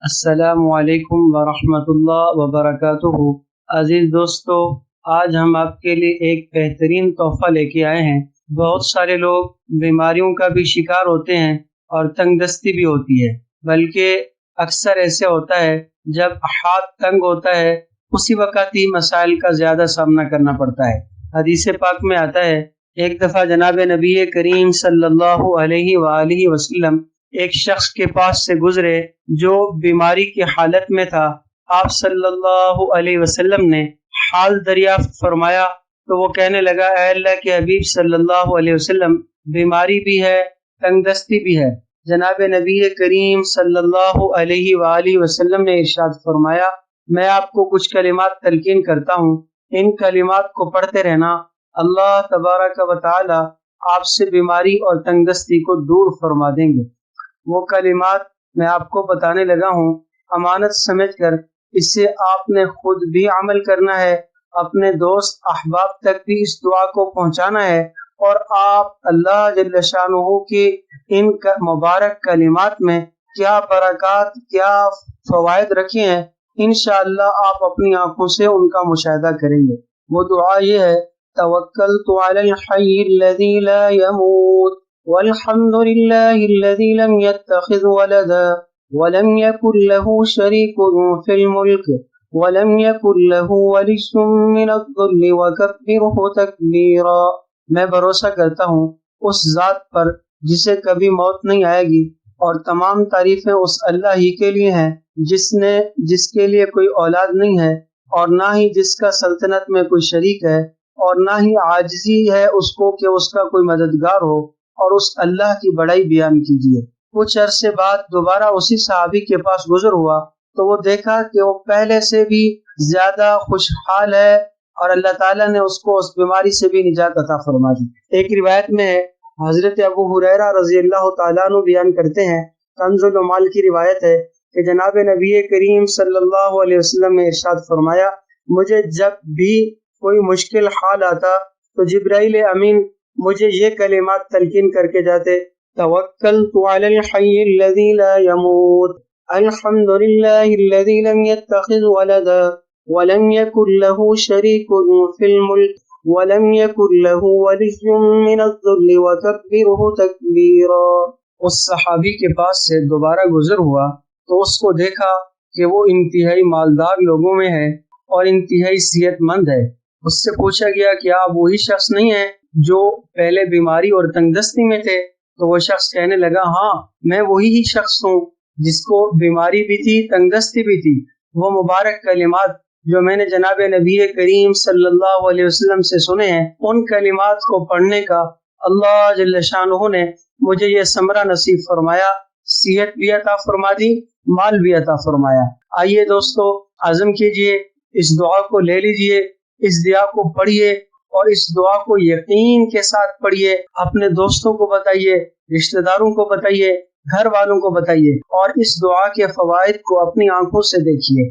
السلام علیکم ورحمۃ اللہ وبرکاتہ۔ عزیز دوستو، آج ہم آپ کے لیے ایک بہترین تحفہ لے کے آئے ہیں۔ بہت سارے لوگ بیماریوں کا بھی شکار ہوتے ہیں اور تنگ دستی بھی ہوتی ہے، بلکہ اکثر ایسے ہوتا ہے جب ہاتھ تنگ ہوتا ہے اسی وقت ہی مسائل کا زیادہ سامنا کرنا پڑتا ہے۔ حدیث پاک میں آتا ہے، ایک دفعہ جناب نبی کریم صلی اللہ علیہ وآلہ وسلم ایک شخص کے پاس سے گزرے جو بیماری کی حالت میں تھا۔ آپ صلی اللہ علیہ وسلم نے حال دریافت فرمایا تو وہ کہنے لگا، اے اللہ کے حبیب صلی اللہ علیہ وسلم، بیماری بھی ہے، تنگ دستی بھی ہے۔ جناب نبی کریم صلی اللہ علیہ وآلہ وسلم نے ارشاد فرمایا، میں آپ کو کچھ کلمات تلقین کرتا ہوں، ان کلمات کو پڑھتے رہنا، اللہ تبارک و تعالی آپ سے بیماری اور تنگ دستی کو دور فرما دیں گے۔ وہ کلمات میں آپ کو بتانے لگا ہوں، امانت سمجھ کر اس سے آپ نے خود بھی عمل کرنا ہے، اپنے دوست احباب تک بھی اس دعا کو پہنچانا ہے، اور آپ اللہ جل شانہ کے ان مبارک کلمات میں کیا برکات، کیا فوائد رکھے ہیں، انشاءاللہ آپ اپنی آنکھوں سے ان کا مشاہدہ کریں گے۔ وہ دعا یہ ہے، توکلت علی الحی الذی لا یموت والحمد للہ الذی لم يتخذ ولدا ولم يكن له شریک فی الملک ولم يكن له ولی من الذل وکبرہ تکبیرا۔ میں بھروسہ کرتا ہوں اس ذات پر جسے کبھی موت نہیں آئے گی، اور تمام تعریفیں اس اللہ ہی کے لیے ہیں جس کے لیے کوئی اولاد نہیں ہے، اور نہ ہی جس کا سلطنت میں کوئی شریک ہے، اور نہ ہی عاجزی ہے اس کو کہ اس کا کوئی مددگار ہو، اور اس اللہ کی بڑائی بیان کیجیے۔ کچھ عرصے بعد دوبارہ اسی صحابی کے پاس گزر ہوا تو وہ دیکھا کہ وہ پہلے سے بھی زیادہ خوشحال ہے، اور اللہ تعالیٰ نے اس کو اس بیماری سے بھی نجات عطا فرما دی۔ ایک روایت میں ہے، حضرت ابو ہریرہ رضی اللہ تعالیٰ عنہ بیان کرتے ہیں، کنز العمال کی روایت ہے کہ جناب نبی کریم صلی اللہ علیہ وسلم نے ارشاد فرمایا، مجھے جب بھی کوئی مشکل حال آتا تو جبرائیل امین مجھے یہ کلمات تلقین کر کے جاتے، توکلت علی الحی الذی لا یموت الحمد للہ الذی لم يتخذ ولدا ولم يكن له شریک فی الملک ولم يكن له ولی من الذل وکبرہ تکبیرا۔ اس صحابی کے پاس سے دوبارہ گزر ہوا تو اس کو دیکھا کہ وہ انتہائی مالدار لوگوں میں ہے اور انتہائی صحت مند ہے۔ اس سے پوچھا گیا کہ آپ وہی شخص نہیں ہیں جو پہلے بیماری اور تنگ دستی میں تھے؟ تو وہ شخص کہنے لگا، ہاں میں وہی ہی شخص ہوں جس کو بیماری بھی تھی، تنگ دستی بھی تھی۔ وہ مبارک کلمات جو میں نے جناب نبی کریم صلی اللہ علیہ وسلم سے سنے ہیں، ان کلمات کو پڑھنے کا اللہ جل شانہ نے مجھے یہ ثمرہ نصیب فرمایا، صحت بھی عطا فرما دی، مال بھی عطا فرمایا۔ آئیے دوستو، عزم کیجئے، اس دعا کو لے لیجئے، اس دعا کو پڑھیے، اور اس دعا کو یقین کے ساتھ پڑھیے، اپنے دوستوں کو بتائیے، رشتہ داروں کو بتائیے، گھر والوں کو بتائیے، اور اس دعا کے فوائد کو اپنی آنکھوں سے دیکھیے۔